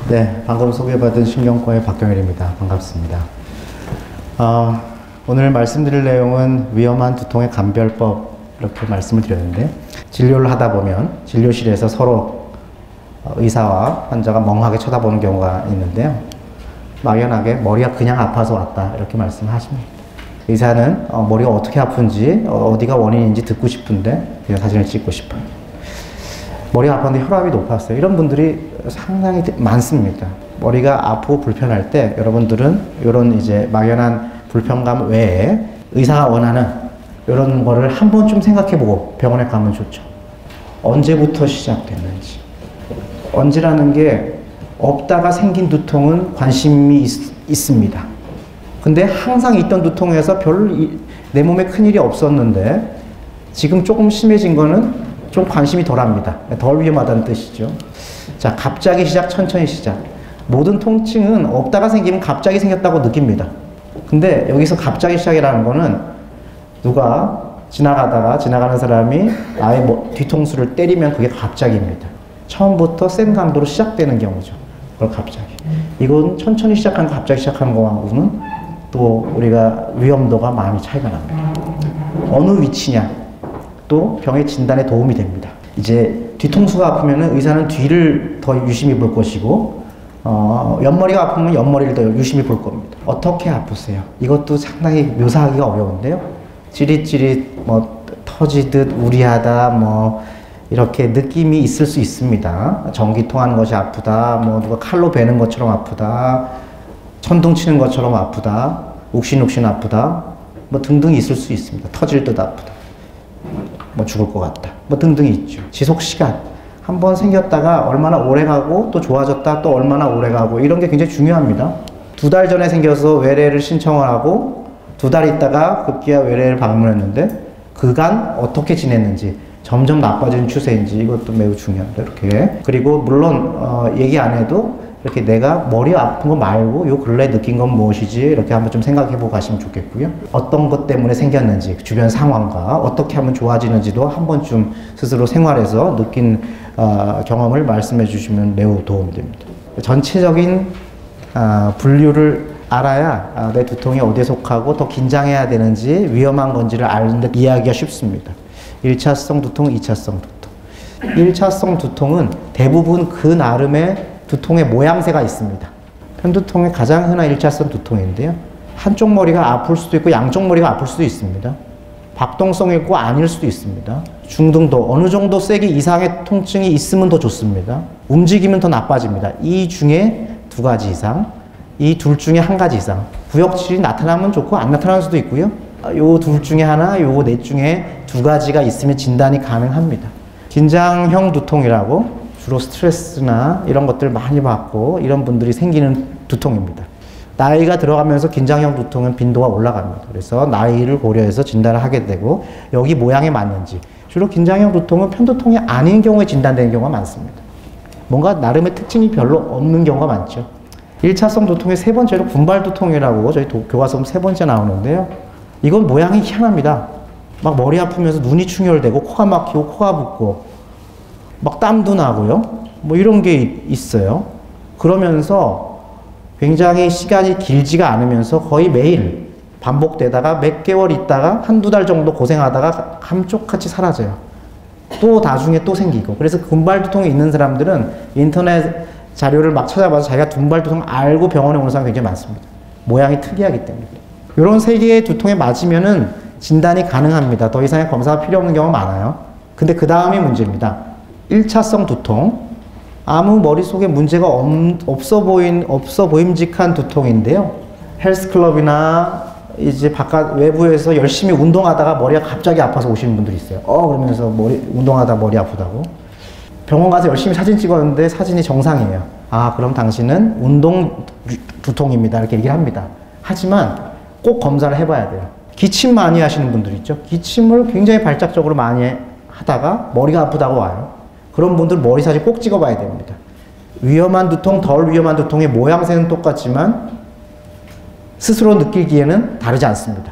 네, 방금 소개받은 신경과의 박경일입니다. 반갑습니다. 오늘 말씀드릴 내용은 위험한 두통의 감별법 이렇게 말씀을 드렸는데, 진료를 하다 보면 진료실에서 서로 의사와 환자가 멍하게 쳐다보는 경우가 있는데요. 막연하게 머리가 그냥 아파서 왔다 이렇게 말씀하십니다. 의사는 머리가 어떻게 아픈지 어디가 원인인지 듣고 싶은데 그냥 사진을 찍고 싶어요. 머리가 아팠는데 혈압이 높았어요. 이런 분들이 상당히 많습니다. 머리가 아프고 불편할 때 여러분들은 이런 이제 막연한 불편감 외에 의사가 원하는 이런 거를 한 번쯤 생각해보고 병원에 가면 좋죠. 언제부터 시작됐는지. 언제라는 게 없다가 생긴 두통은 관심이 있습니다. 근데 항상 있던 두통에서 별로 내 몸에 큰일이 없었는데 지금 조금 심해진 거는 좀 관심이 덜합니다. 덜 위험하다는 뜻이죠. 자, 갑자기 시작, 천천히 시작. 모든 통증은 없다가 생기면 갑자기 생겼다고 느낍니다. 근데 여기서 갑자기 시작이라는 거는 누가 지나가는 사람이 나의 뒤통수를 때리면 그게 갑자기입니다. 처음부터 센 강도로 시작되는 경우죠. 그걸 갑자기. 이건 천천히 시작한 거, 갑자기 시작하는 거하고는 또 우리가 위험도가 많이 차이가 납니다. 어느 위치냐? 또 병의 진단에 도움이 됩니다. 이제 뒤통수가 아프면은 의사는 뒤를 더 유심히 볼 것이고, 옆머리가 아프면 옆머리를 더 유심히 볼 겁니다. 어떻게 아프세요? 이것도 상당히 묘사하기가 어려운데요. 찌릿찌릿, 터지듯 우리하다, 이렇게 느낌이 있을 수 있습니다. 전기 통하는 것이 아프다, 누가 칼로 베는 것처럼 아프다, 천둥 치는 것처럼 아프다, 욱신욱신 아프다, 등등 있을 수 있습니다. 터질 듯 아프다. 죽을 것 같다. 등등이 있죠. 지속 시간. 한번 생겼다가 얼마나 오래 가고 또 좋아졌다 또 얼마나 오래 가고 이런 게 굉장히 중요합니다. 2달 전에 생겨서 외래를 신청을 하고 2달 있다가 급기야 외래를 방문했는데 그간 어떻게 지냈는지 점점 나빠지는 추세인지 이것도 매우 중요합니다. 이렇게. 그리고 물론 얘기 안 해도 이렇게 내가 머리 아픈 거 말고 요 근래 느낀 건 무엇이지 이렇게 한번 좀 생각해보고 가시면 좋겠고요. 어떤 것 때문에 생겼는지 주변 상황과 어떻게 하면 좋아지는지도 한 번쯤 스스로 생활에서 느낀 경험을 말씀해 주시면 매우 도움이 됩니다. 전체적인 분류를 알아야 내 두통이 어디에 속하고 더 긴장해야 되는지 위험한 건지를 아는데 이해하기가 쉽습니다. 1차성 두통, 2차성 두통. 1차성 두통은 대부분 그 나름의 두통의 모양새가 있습니다. 편두통의 가장 흔한 1차성 두통인데요. 한쪽 머리가 아플 수도 있고 양쪽 머리가 아플 수도 있습니다. 박동성이 있고 아닐 수도 있습니다. 중등도 어느 정도 세기 이상의 통증이 있으면 더 좋습니다. 움직이면 더 나빠집니다. 이 중에 2가지 이상, 이 둘 중에 1가지 이상. 구역질이 나타나면 좋고 안 나타날 수도 있고요. 요 둘 중에 하나, 요 넷 중에 2가지가 있으면 진단이 가능합니다. 긴장형 두통이라고 주로 스트레스나 이런 것들을 많이 받고 이런 분들이 생기는 두통입니다. 나이가 들어가면서 긴장형 두통은 빈도가 올라갑니다. 그래서 나이를 고려해서 진단을 하게 되고 여기 모양에 맞는지 주로 긴장형 두통은 편두통이 아닌 경우에 진단되는 경우가 많습니다. 뭔가 나름의 특징이 별로 없는 경우가 많죠. 1차성 두통의 3번째로 군발두통이라고 저희 교과서는 3번째 나오는데요. 이건 모양이 희한합니다. 막 머리 아프면서 눈이 충혈되고 코가 막히고 코가 붓고 막 땀도 나고요. 이런 게 있어요. 그러면서 굉장히 시간이 길지가 않으면서 거의 매일 반복되다가 몇 개월 있다가 1~2달 정도 고생하다가 감쪽같이 사라져요. 또 나중에 또 생기고. 그래서 군발두통이 있는 사람들은 인터넷 자료를 막 찾아봐서 자기가 군발두통 알고 병원에 오는 사람이 굉장히 많습니다. 모양이 특이하기 때문에. 이런 3개의 두통에 맞으면은 진단이 가능합니다. 더 이상의 검사가 필요 없는 경우가 많아요. 근데 그 다음이 문제입니다. 1차성 두통, 아무 머릿속에 문제가 없어 보임직한 두통인데요. 헬스클럽이나 이제 외부에서 열심히 운동하다가 머리가 갑자기 아파서 오시는 분들이 있어요. 그러면서 운동하다 머리 아프다고. 병원 가서 열심히 사진 찍었는데 사진이 정상이에요. 그럼 당신은 운동 두통입니다. 이렇게 얘기를 합니다. 하지만 꼭 검사를 해봐야 돼요. 기침 많이 하시는 분들 있죠. 기침을 굉장히 발작적으로 많이 하다가 머리가 아프다고 와요. 그런 분들 머리 사진 꼭 찍어봐야 됩니다. 위험한 두통, 덜 위험한 두통의 모양새는 똑같지만 스스로 느끼기에는 다르지 않습니다.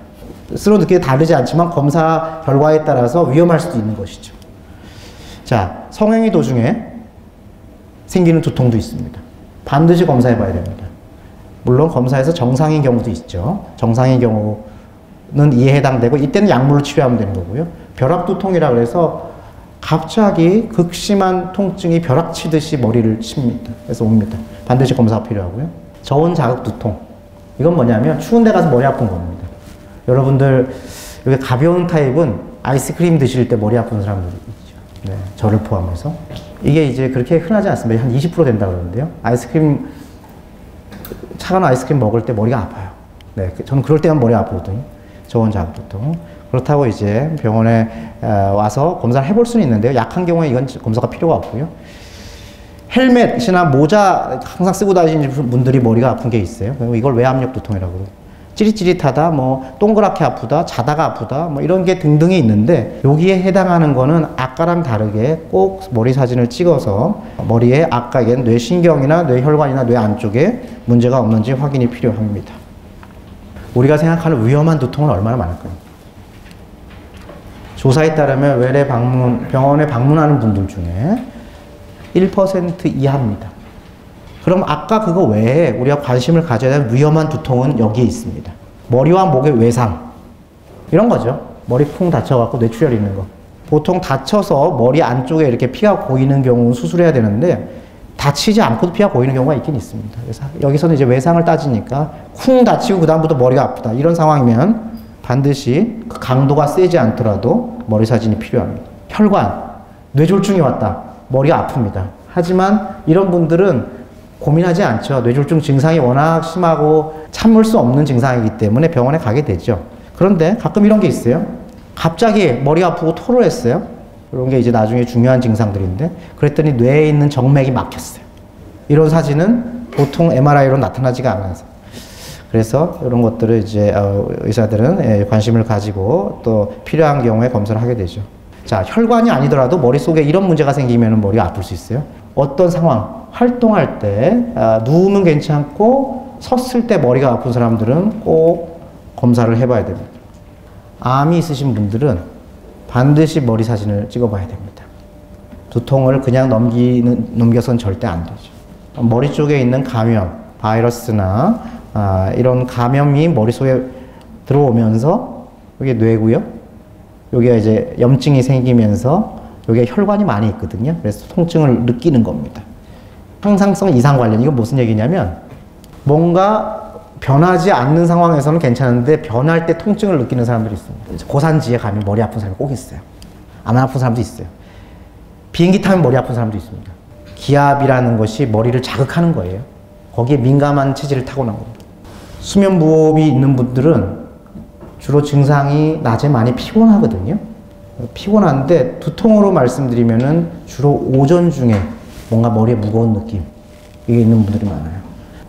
스스로 느끼기에 다르지 않지만 검사 결과에 따라서 위험할 수도 있는 것이죠. 자, 성행위 도중에 생기는 두통도 있습니다. 반드시 검사해 봐야 됩니다. 물론 검사에서 정상인 경우도 있죠. 정상인 경우는 이에 해당되고 이때는 약물로 치료하면 되는 거고요. 벼락두통이라 그래서 갑자기 극심한 통증이 벼락 치듯이 머리를 칩니다. 그래서 옵니다. 반드시 검사가 필요하고요. 저온 자극 두통. 이건 뭐냐면 추운 데 가서 머리 아픈 겁니다. 여러분들 여기 가벼운 타입은 아이스크림 드실 때 머리 아픈 사람들 있죠. 네, 저를 포함해서. 이게 이제 그렇게 흔하지 않습니다. 한 20% 된다 그러는데요. 차가운 아이스크림 먹을 때 머리가 아파요. 네, 저는 그럴 때만 머리 아프거든요. 저온 자극 두통. 그렇다고 이제 병원에 와서 검사를 해볼 수는 있는데요. 약한 경우에 이건 검사가 필요가 없고요. 헬멧이나 모자 항상 쓰고 다니시는 분들이 머리가 아픈 게 있어요. 이걸 외압력 두통이라고 그래요. 찌릿찌릿하다, 뭐 동그랗게 아프다, 자다가 아프다, 뭐 이런 게 등등이 있는데 여기에 해당하는 거는 아까랑 다르게 꼭 머리 사진을 찍어서 머리에 아까 얘기한 뇌신경이나 뇌혈관이나 뇌 안쪽에 문제가 없는지 확인이 필요합니다. 우리가 생각하는 위험한 두통은 얼마나 많을까요? 조사에 따르면 병원에 방문하는 분들 중에 1% 이하입니다. 그럼 아까 그거 외에 우리가 관심을 가져야 할 위험한 두통은 여기에 있습니다. 머리와 목의 외상. 이런 거죠. 머리 쿵 다쳐갖고 뇌출혈 있는 거. 보통 다쳐서 머리 안쪽에 이렇게 피가 고이는 경우는 수술해야 되는데 다치지 않고도 피가 고이는 경우가 있긴 있습니다. 그래서 여기서는 이제 외상을 따지니까 쿵 다치고 그다음부터 머리가 아프다. 이런 상황이면 반드시 그 강도가 세지 않더라도 머리 사진이 필요합니다. 혈관, 뇌졸중이 왔다. 머리가 아픕니다. 하지만 이런 분들은 고민하지 않죠. 뇌졸중 증상이 워낙 심하고 참을 수 없는 증상이기 때문에 병원에 가게 되죠. 그런데 가끔 이런 게 있어요. 갑자기 머리 아프고 토를 했어요. 이런 게 이제 나중에 중요한 증상들인데 그랬더니 뇌에 있는 정맥이 막혔어요. 이런 사진은 보통 MRI로 나타나지가 않아서. 그래서 이런 것들을 이제 의사들은 관심을 가지고 또 필요한 경우에 검사를 하게 되죠. 자, 혈관이 아니더라도 머릿속에 이런 문제가 생기면 머리가 아플 수 있어요. 어떤 상황, 활동할 때 누우면 괜찮고 섰을 때 머리가 아픈 사람들은 꼭 검사를 해봐야 됩니다. 암이 있으신 분들은 반드시 머리 사진을 찍어봐야 됩니다. 두통을 그냥 넘겨서는 절대 안 되죠. 머리 쪽에 있는 감염, 바이러스나 이런 감염이 머릿속에 들어오면서 여기 뇌고요. 여기가 이제 염증이 생기면서 여기에 혈관이 많이 있거든요. 그래서 통증을 느끼는 겁니다. 항상성 이상 관련. 이건 무슨 얘기냐면 뭔가 변하지 않는 상황에서는 괜찮은데 변할 때 통증을 느끼는 사람들이 있습니다. 고산지에 가면 머리 아픈 사람이 꼭 있어요. 안 아픈 사람도 있어요. 비행기 타면 머리 아픈 사람도 있습니다. 기압이라는 것이 머리를 자극하는 거예요. 거기에 민감한 체질을 타고난 겁니다. 수면 무호흡이 있는 분들은 주로 증상이 낮에 많이 피곤하거든요. 피곤한데 두통으로 말씀드리면은 주로 오전 중에 뭔가 머리에 무거운 느낌 이게 있는 분들이 많아요.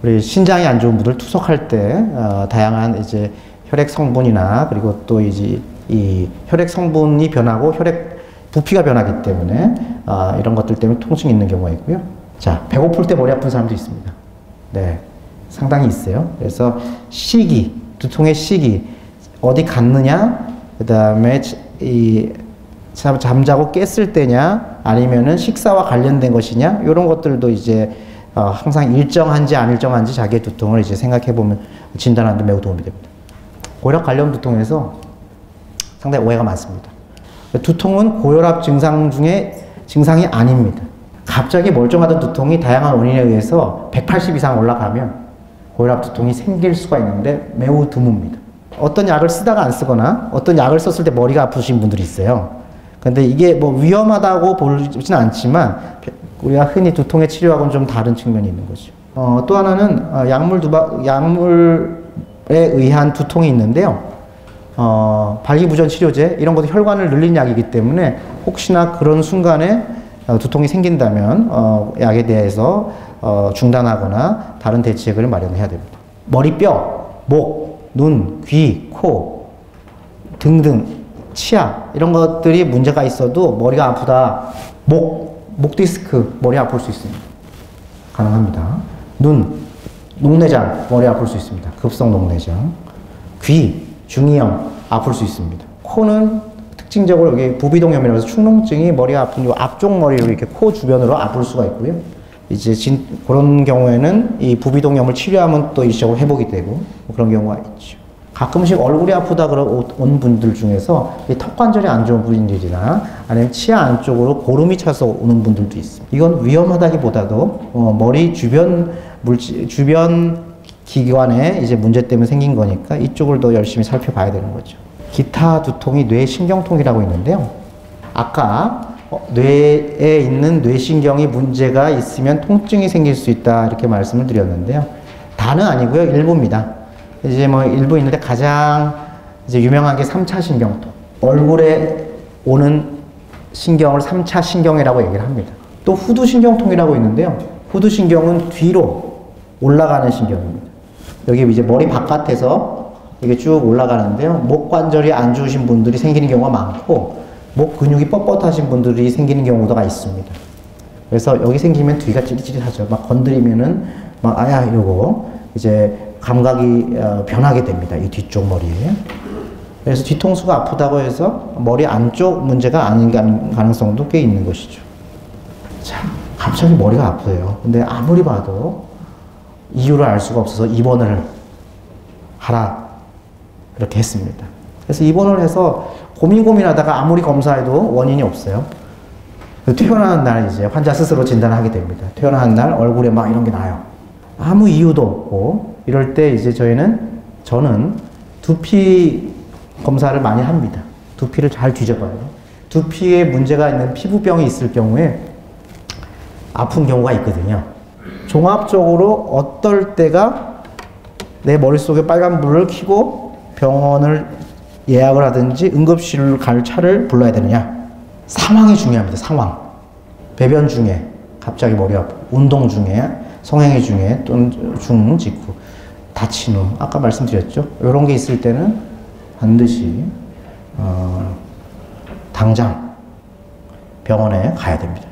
우리 신장이 안 좋은 분들 투석할 때 다양한 이제 혈액 성분이나 그리고 또 이제 이 혈액 성분이 변하고 혈액 부피가 변하기 때문에 이런 것들 때문에 통증이 있는 경우가 있고요. 자, 배고플 때 머리 아픈 사람도 있습니다. 네, 상당히 있어요. 그래서 시기, 두통의 시기, 어디 갔느냐, 그 다음에 잠자고 깼을 때냐, 아니면은 식사와 관련된 것이냐, 이런 것들도 이제 항상 일정한지 안 일정한지 자기의 두통을 이제 생각해 보면 진단하는 데 매우 도움이 됩니다. 고혈압 관련 두통에서 상당히 오해가 많습니다. 두통은 고혈압 증상 중에 증상이 아닙니다. 갑자기 멀쩡하던 두통이 다양한 원인에 의해서 180 이상 올라가면 고혈압 두통이 생길 수가 있는데 매우 드뭅니다. 어떤 약을 쓰다가 안 쓰거나 어떤 약을 썼을 때 머리가 아프신 분들이 있어요. 근데 이게 뭐 위험하다고 보지는 않지만 우리가 흔히 두통의 치료하고는 좀 다른 측면이 있는 거죠. 또 하나는 약물에 의한 두통이 있는데요. 발기부전 치료제 이런 것도 혈관을 늘린 약이기 때문에 혹시나 그런 순간에 두통이 생긴다면 약에 대해서 중단하거나 다른 대책을 마련해야 됩니다. 머리뼈, 목, 눈, 귀, 코 등등 치아 이런 것들이 문제가 있어도 머리가 아프다, 목 목 디스크, 머리 아플 수 있습니다. 가능합니다. 눈, 녹내장, 머리 아플 수 있습니다. 급성 녹내장. 귀, 중이염, 아플 수 있습니다. 코는 특징적으로 여기 부비동염이라고 해서 축농증이 머리가 아픈 요 앞쪽 머리로 이렇게 코 주변으로 아플 수가 있고요. 이제 그런 경우에는 이 부비동염을 치료하면 또 일시적으로 회복이 되고 뭐 그런 경우가 있죠. 가끔씩 얼굴이 아프다 온 분들 중에서 이 턱관절이 안 좋은 분들이나 아니면 치아 안쪽으로 고름이 차서 오는 분들도 있습니다. 이건 위험하다기보다도 머리 주변 주변 기관에 이제 문제 때문에 생긴 거니까 이쪽을 더 열심히 살펴봐야 되는 거죠. 기타 두통이 뇌신경통이라고 있는데요. 아까 뇌에 있는 뇌신경이 문제가 있으면 통증이 생길 수 있다 이렇게 말씀을 드렸는데요. 다는 아니고요. 일부입니다. 이제 뭐 일부 있는데 가장 이제 유명한 게 3차 신경통. 얼굴에 오는 신경을 3차 신경이라고 얘기를 합니다. 또 후두신경통이라고 있는데요. 후두신경은 뒤로 올라가는 신경입니다. 여기 이제 머리 바깥에서 이게 쭉 올라가는데요. 목 관절이 안 좋으신 분들이 생기는 경우가 많고 목 근육이 뻣뻣하신 분들이 생기는 경우가 있습니다. 그래서 여기 생기면 뒤가 찌릿찌릿하죠. 막 건드리면은 막 아야 이러고 이제 감각이 변하게 됩니다. 이 뒤쪽 머리에. 그래서 뒤통수가 아프다고 해서 머리 안쪽 문제가 아닌 가능성도 꽤 있는 것이죠. 자, 갑자기 머리가 아프대요. 근데 아무리 봐도 이유를 알 수가 없어서 입원을 하라 이렇게 했습니다. 그래서 입원을 해서 고민하다가 아무리 검사해도 원인이 없어요. 퇴원하는 날 이제 환자 스스로 진단을 하게 됩니다. 퇴원하는 날 얼굴에 막 이런 게 나요. 아무 이유도 없고 이럴 때 이제 저는 두피 검사를 많이 합니다. 두피를 잘 뒤져봐요. 두피에 문제가 있는 피부병이 있을 경우에 아픈 경우가 있거든요. 종합적으로 어떨 때가 내 머릿속에 빨간불을 켜고 병원을 예약을 하든지 응급실을 갈 차를 불러야 되느냐. 상황이 중요합니다. 상황. 배변 중에 갑자기 머리 아프고 운동 중에 성행위 중에 또는 중 직후 다친 후 아까 말씀드렸죠. 이런 게 있을 때는 반드시 당장 병원에 가야 됩니다.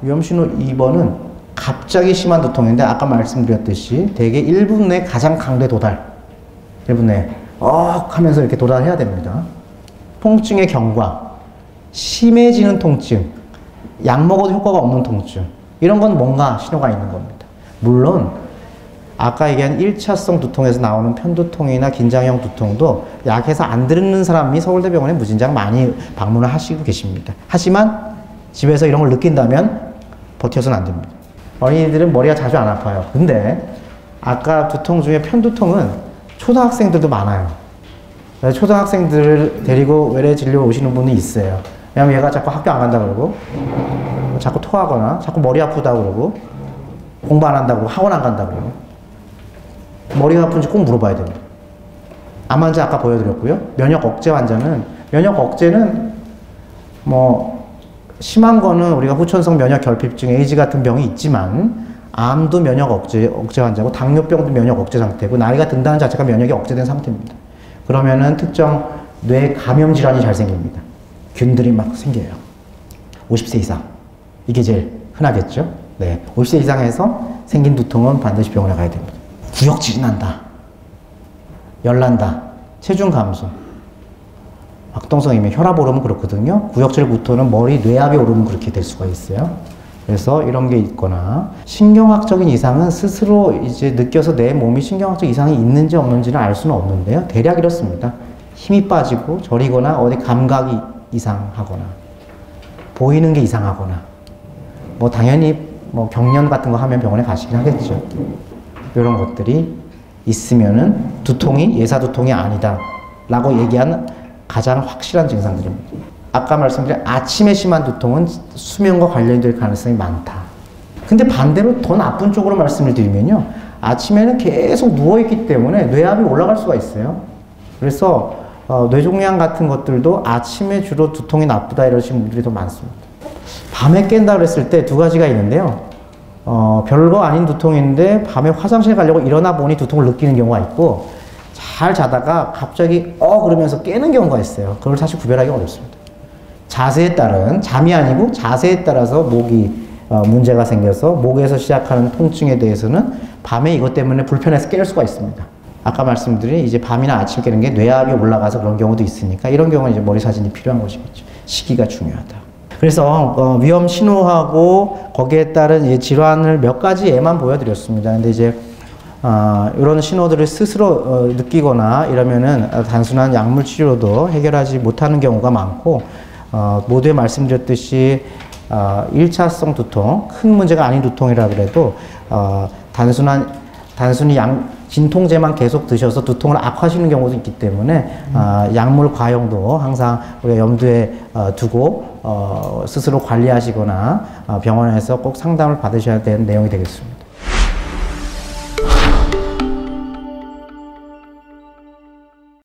위험신호 2번은 갑자기 심한 두통인데 아까 말씀드렸듯이 대개 1분 내 가장 강도 도달 1분 내에 하면서 이렇게 도달해야 됩니다. 통증의 경과, 심해지는 통증, 약 먹어도 효과가 없는 통증 이런 건 뭔가 신호가 있는 겁니다. 물론 아까 얘기한 1차성 두통에서 나오는 편두통이나 긴장형 두통도 약해서 안 들는 사람이 서울대병원에 무진장 많이 방문을 하시고 계십니다. 하지만 집에서 이런 걸 느낀다면 버텨서는 안 됩니다. 어린이들은 머리가 자주 안 아파요. 근데 아까 두통 중에 편두통은 초등학생들도 많아요. 초등학생들을 데리고 외래 진료 오시는 분이 있어요. 왜냐면 얘가 자꾸 학교 안 간다 그러고 자꾸 토하거나 자꾸 머리 아프다 그러고 공부 안 한다고 학원 안 간다 그러고 머리가 아픈지 꼭 물어봐야 됩니다. 암 환자 아까 보여드렸고요. 면역 억제 환자는 면역 억제는 뭐 심한 거는 우리가 후천성 면역 결핍증, 에이즈 같은 병이 있지만 암도 면역 억제 환자고 당뇨병도 면역 억제 상태고 나이가 든다는 자체가 면역이 억제된 상태입니다. 그러면은 특정 뇌 감염 질환이 잘 생깁니다. 균들이 막 생겨요. 50세 이상. 이게 제일 흔하겠죠? 네. 50세 이상에서 생긴 두통은 반드시 병원에 가야 됩니다. 구역질이 난다. 열난다. 체중 감소. 박동성이면 혈압 오르면 그렇거든요. 구역질부터는 머리 뇌압이 오르면 그렇게 될 수가 있어요. 그래서 이런 게 있거나 신경학적인 이상은 스스로 이제 느껴서 내 몸이 신경학적 이상이 있는지 없는지는 알 수는 없는데요. 대략 이렇습니다. 힘이 빠지고 저리거나 어디 감각이 이상하거나 보이는 게 이상하거나 뭐 당연히 뭐 경련 같은 거 하면 병원에 가시긴 하겠죠. 이런 것들이 있으면은 두통이 예사 두통이 아니다 라고 얘기하는 가장 확실한 증상들입니다. 아까 말씀드린 아침에 심한 두통은 수면과 관련이 될 가능성이 많다. 근데 반대로 더 나쁜 쪽으로 말씀을 드리면요. 아침에는 계속 누워있기 때문에 뇌압이 올라갈 수가 있어요. 그래서 뇌종양 같은 것들도 아침에 주로 두통이 나쁘다 이러시는 분들이 더 많습니다. 밤에 깬다 그랬을 때 두 가지가 있는데요. 별거 아닌 두통인데 밤에 화장실 가려고 일어나 보니 두통을 느끼는 경우가 있고 잘 자다가 갑자기 그러면서 깨는 경우가 있어요. 그걸 사실 구별하기 어렵습니다. 자세에 따른 잠이 아니고 자세에 따라서 목이 문제가 생겨서 목에서 시작하는 통증에 대해서는 밤에 이것 때문에 불편해서 깰 수가 있습니다. 아까 말씀드린 이제 밤이나 아침 깨는 게 뇌압이 올라가서 그런 경우도 있으니까 이런 경우는 이제 머리 사진이 필요한 것이겠죠. 시기가 중요하다. 그래서 위험 신호하고 거기에 따른 질환을 몇 가지 예만 보여드렸습니다. 근데 이제 이런 신호들을 스스로 느끼거나 이러면은 단순한 약물 치료도 해결하지 못하는 경우가 많고 모두에 말씀드렸듯이 1차성 두통, 큰 문제가 아닌 두통이라 그래도 단순히 진통제만 계속 드셔서 두통을 악화시키는 경우도 있기 때문에 약물 과용도 항상 우리가 염두에 두고 스스로 관리하시거나 병원에서 꼭 상담을 받으셔야 되는 내용이 되겠습니다.